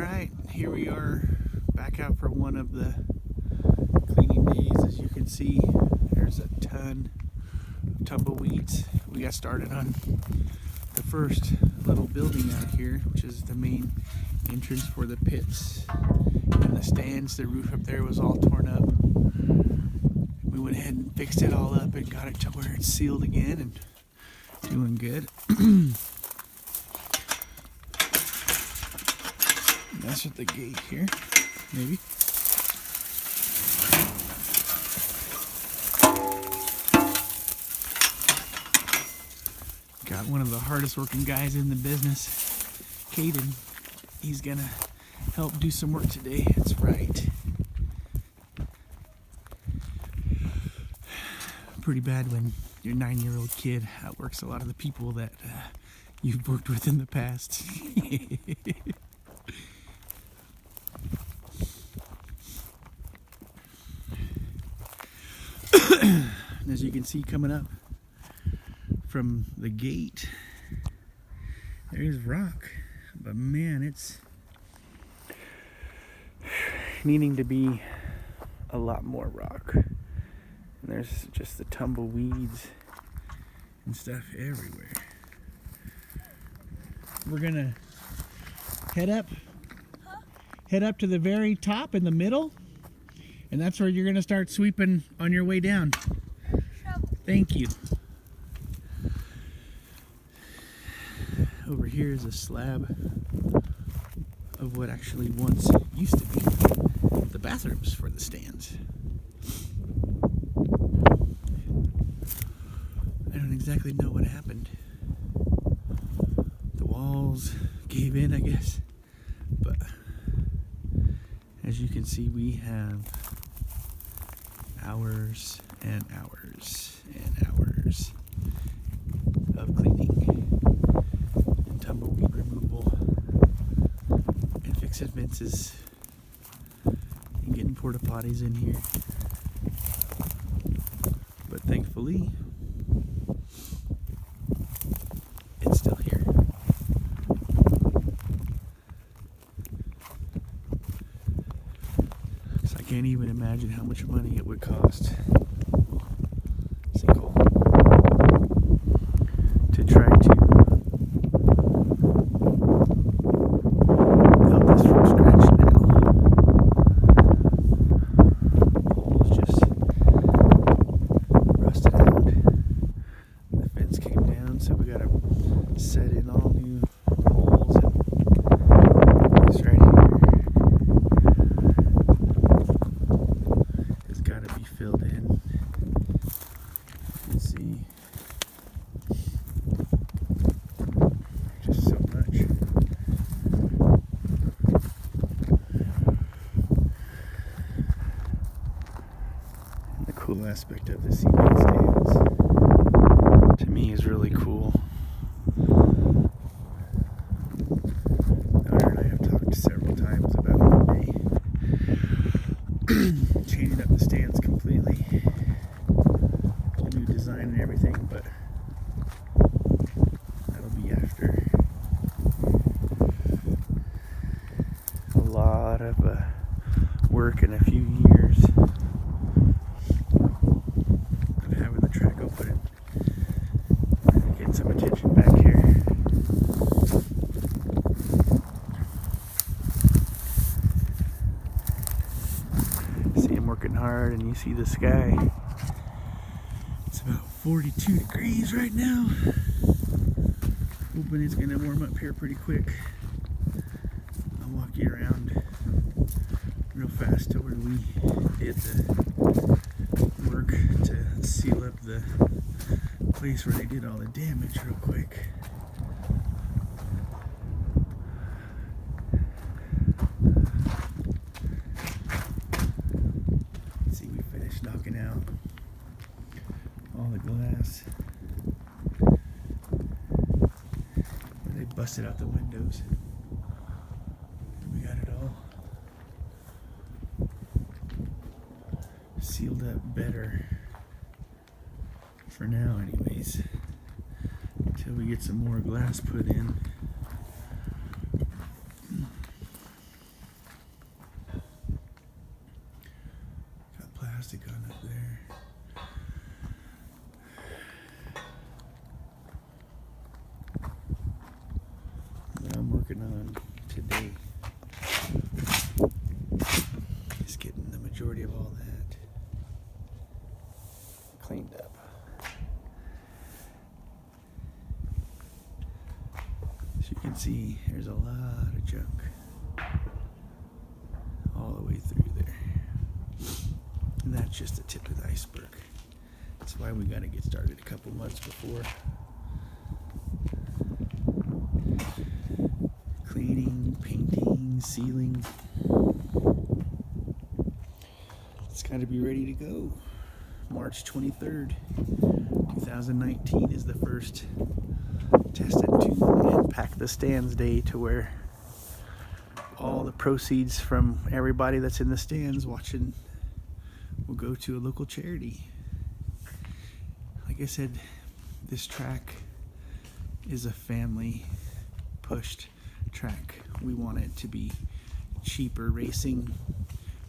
Alright, here we are back out for one of the cleaning days. As you can see, there's a ton of tumbleweeds. We got started on the first little building out here, which is the main entrance for the pits and the stands. The roof up there was all torn up. We went ahead and fixed it all up and got it to where it's sealed again and doing good. Mess with the gate here, maybe. Got one of the hardest working guys in the business, Caden. He's gonna help do some work today. That's right. Pretty bad when your 9-year-old kid outworks a lot of the people that you've worked with in the past. As you can see coming up from the gate, there's rock, but man, it's needing to be a lot more rock. And there's just the tumbleweeds and stuff everywhere. We're gonna head up to the very top in the middle, and that's where you're gonna start sweeping on your way down. Thank you. Over here is a slab of what actually once used to be the bathrooms for the stands. I don't exactly know what happened. The walls gave in, I guess. But as you can see, we have hours and hours and hours of cleaning and tumbleweed removal and fixing fences and getting porta potties in here. But thankfully, it's still here. So I can't even imagine how much money it would cost to try to build this from scratch now. Poles just rusted out. The fence came down, so we gotta set in all new poles, and this right here has gotta be filled in. You can see just so much. And the cool aspect of the cement stands, to me, is really cool. Daughter and I have talked several times about one day changing up the stands completely. Whole new design and everything, but that'll be after a lot of work and a few years of having the track open and getting some attention back here. See him working hard, and you see the sky. It's about 42 degrees right now. Hoping it's gonna warm up here pretty quick. I'll walk you around real fast to where we did the work to seal up the place where they did all the damage real quick. See, we finished knocking out all the glass. They busted out the windows. We got it all sealed up better for now anyways, until we get some more glass put in. working on today is getting the majority of all that cleaned up. As you can see, there's a lot of junk all the way through there. And that's just the tip of the iceberg. That's why we got to get started a couple months before. Cleaning, painting, sealing. It's got to be ready to go. March 23rd, 2019 is the first test and tune and pack the stands day, to where all the proceeds from everybody that's in the stands watching will go to a local charity. Like I said, this track is a family pushed track. We want it to be cheaper racing.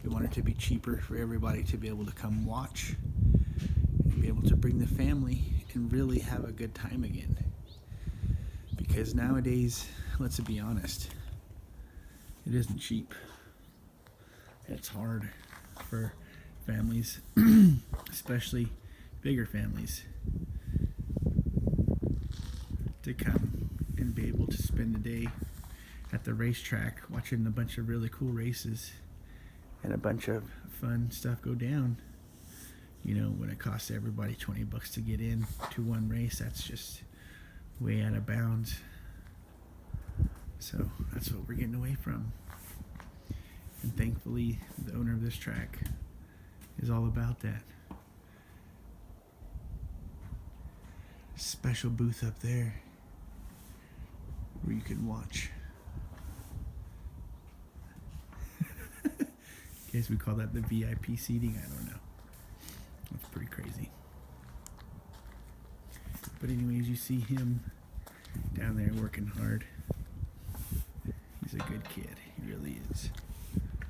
We want it to be cheaper for everybody to be able to come watch and be able to bring the family and really have a good time again. Because nowadays, let's be honest, it isn't cheap. It's hard for families, especially bigger families, to come and be able to spend a day at the racetrack watching a bunch of really cool races and a bunch of fun stuff go down. You know, when it costs everybody $20 to get in to one race, that's just way out of bounds. So that's what we're getting away from. And thankfully, the owner of this track is all about that. Special booth up there where you can watch. I guess we call that the VIP seating. I don't know. That's pretty crazy. But anyways, you see him down there working hard. He's a good kid. He really is.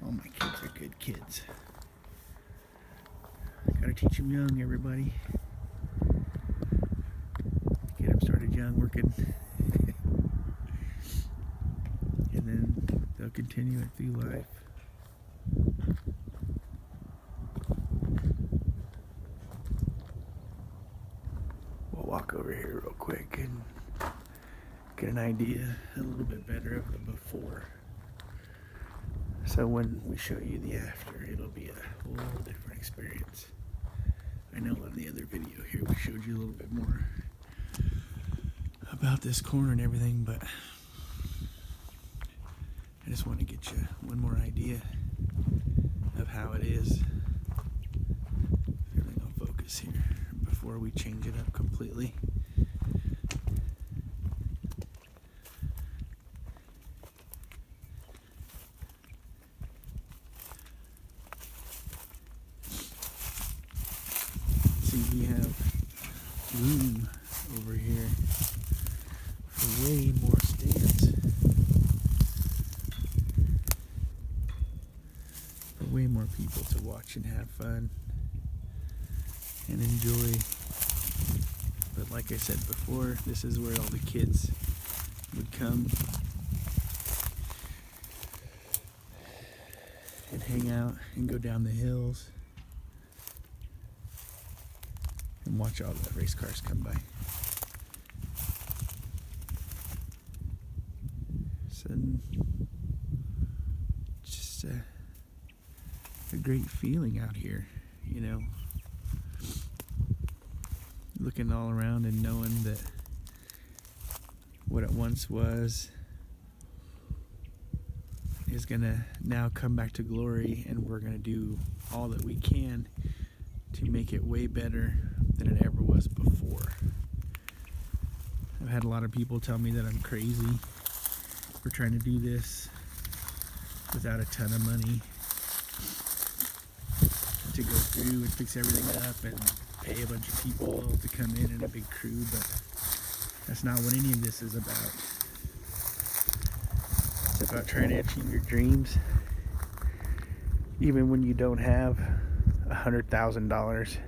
All my kids are good kids. Gotta teach them young, everybody. Get them started young working. And then they'll continue it through life. We'll walk over here real quick and get an idea a little bit better of the before. So when we show you the after, it'll be a whole different experience. I know on the other video here we showed you a little bit more about this corner and everything, but I just want to get you one more idea of how it is. Everything will focus here before we change it up completely. See, we have room over here for way more stands. For way more people to watch and have fun and enjoy. But like I said before, this is where all the kids would come and hang out and go down the hills and watch all the race cars come by. So just a great feeling out here, you know, looking all around and knowing that what it once was is gonna now come back to glory, and we're gonna do all that we can to make it way better than it ever was before. I've had a lot of people tell me that I'm crazy for trying to do this without a ton of money to go through and fix everything up and pay a bunch of people to come in a big crew, but that's not what any of this is about. It's about trying to achieve your dreams, even when you don't have $100,000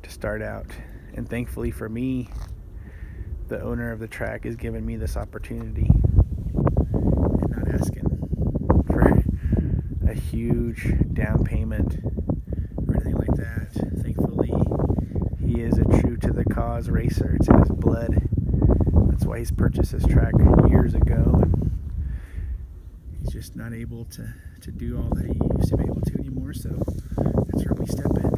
to start out. And thankfully for me, the owner of the track has given me this opportunity. not asking for a huge down payment or anything like that. Thankfully, he is a true to the cause racer. It's in his blood. That's why he's purchased this track years ago, and he's just not able to do all that he used to be able to anymore, so that's where we step in.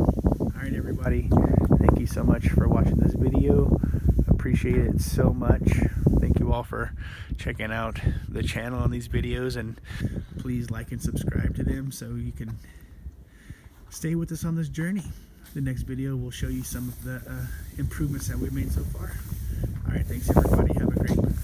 Alright everybody, thank you so much for watching this video. Appreciate it so much. Thank you all for checking out the channel on these videos, and please like and subscribe to them so you can stay with us on this journey. The next video will show you some of the improvements that we've made so far. Alright, thanks everybody. Have a great one.